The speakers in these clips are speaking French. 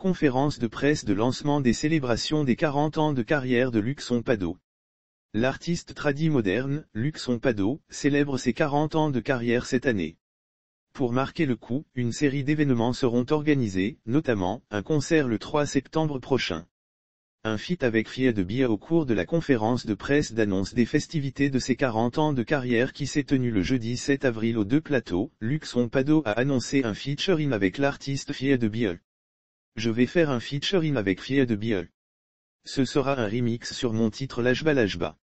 conférence de presse de lancement des célébrations des 40 ans de carrière de Luxon Pado. L'artiste tradi moderne, Luxon Pado, célèbre ses 40 ans de carrière cette année. Pour marquer le coup, une série d'événements seront organisés, notamment, un concert le 3 septembre prochain. Un feat avec Fia de Bia au cours de la conférence de presse d'annonce des festivités de ses 40 ans de carrière qui s'est tenue le jeudi 7 avril aux Deux Plateaux. Luxon Pado a annoncé un featuring avec l'artiste Fia de Bia. Je vais faire un featuring avec Fia de Bia. Ce sera un remix sur mon titre Lajba Lajba.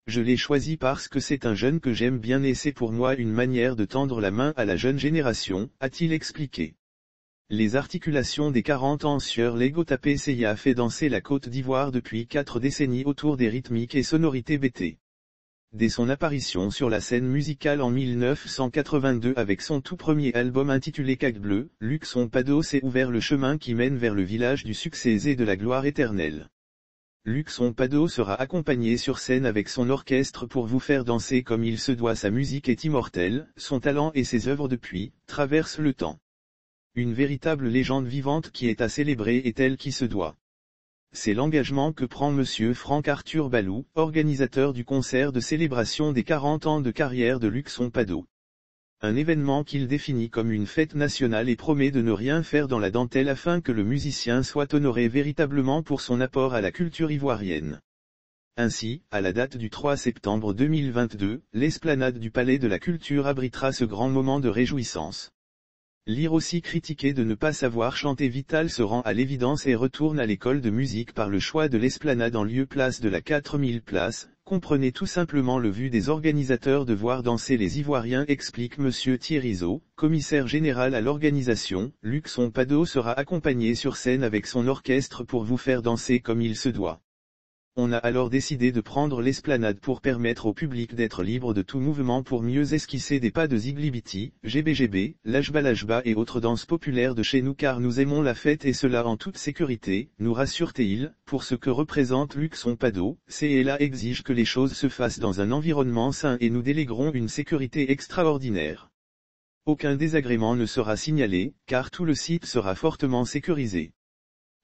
Je l'ai choisi parce que c'est un jeune que j'aime bien et c'est pour moi une manière de tendre la main à la jeune génération, a-t-il expliqué. Les articulations des 40 ans sur Lego Tapé Seiya a fait danser la Côte d'Ivoire depuis 4 décennies autour des rythmiques et sonorités BT. Dès son apparition sur la scène musicale en 1982 avec son tout premier album intitulé Cague Bleu, Luxon Pado s'est ouvert le chemin qui mène vers le village du succès et de la gloire éternelle. Luxon Pado sera accompagné sur scène avec son orchestre pour vous faire danser comme il se doit. Sa musique est immortelle, son talent et ses œuvres depuis, traversent le temps. Une véritable légende vivante qui est à célébrer et telle qui se doit. C'est l'engagement que prend Monsieur Franck Arthur Balou, organisateur du concert de célébration des 40 ans de carrière de Luxon Pado. Un événement qu'il définit comme une fête nationale et promet de ne rien faire dans la dentelle afin que le musicien soit honoré véritablement pour son apport à la culture ivoirienne. Ainsi, à la date du 3 septembre 2022, l'esplanade du Palais de la Culture abritera ce grand moment de réjouissance. Lire aussi critiqué de ne pas savoir chanter. Vital se rend à l'évidence et retourne à l'école de musique par le choix de l'esplanade en lieu place de la 4000 places. Comprenez tout simplement le vu des organisateurs de voir danser les Ivoiriens, explique Monsieur Thierry Zo, commissaire général à l'organisation. Luxon Pado sera accompagné sur scène avec son orchestre pour vous faire danser comme il se doit. On a alors décidé de prendre l'esplanade pour permettre au public d'être libre de tout mouvement pour mieux esquisser des pas de Ziglibiti, GBGB, Lajba Lajba et autres danses populaires de chez nous car nous aimons la fête et cela en toute sécurité, nous rassure-t-il. Pour ce que représente Luxon Pado, CELA exige que les choses se fassent dans un environnement sain et nous déléguerons une sécurité extraordinaire. Aucun désagrément ne sera signalé, car tout le site sera fortement sécurisé.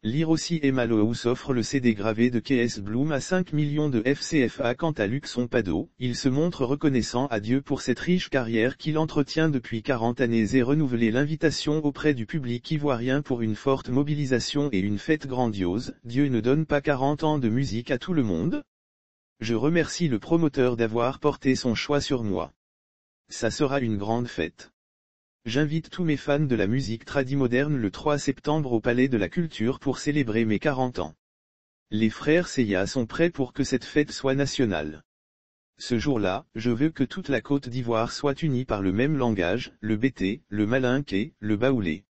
Lire aussi Emma Lowe's offre le CD gravé de KS Bloom à 5 millions de FCFA. Quant à Luxon Pado, il se montre reconnaissant à Dieu pour cette riche carrière qu'il entretient depuis 40 années et renouveler l'invitation auprès du public ivoirien pour une forte mobilisation et une fête grandiose. Dieu ne donne pas 40 ans de musique à tout le monde. Je remercie le promoteur d'avoir porté son choix sur moi. Ça sera une grande fête. J'invite tous mes fans de la musique tradi moderne le 3 septembre au Palais de la Culture pour célébrer mes 40 ans. Les frères Seiya sont prêts pour que cette fête soit nationale. Ce jour-là, je veux que toute la Côte d'Ivoire soit unie par le même langage, le BT, le malinké, le baoulé.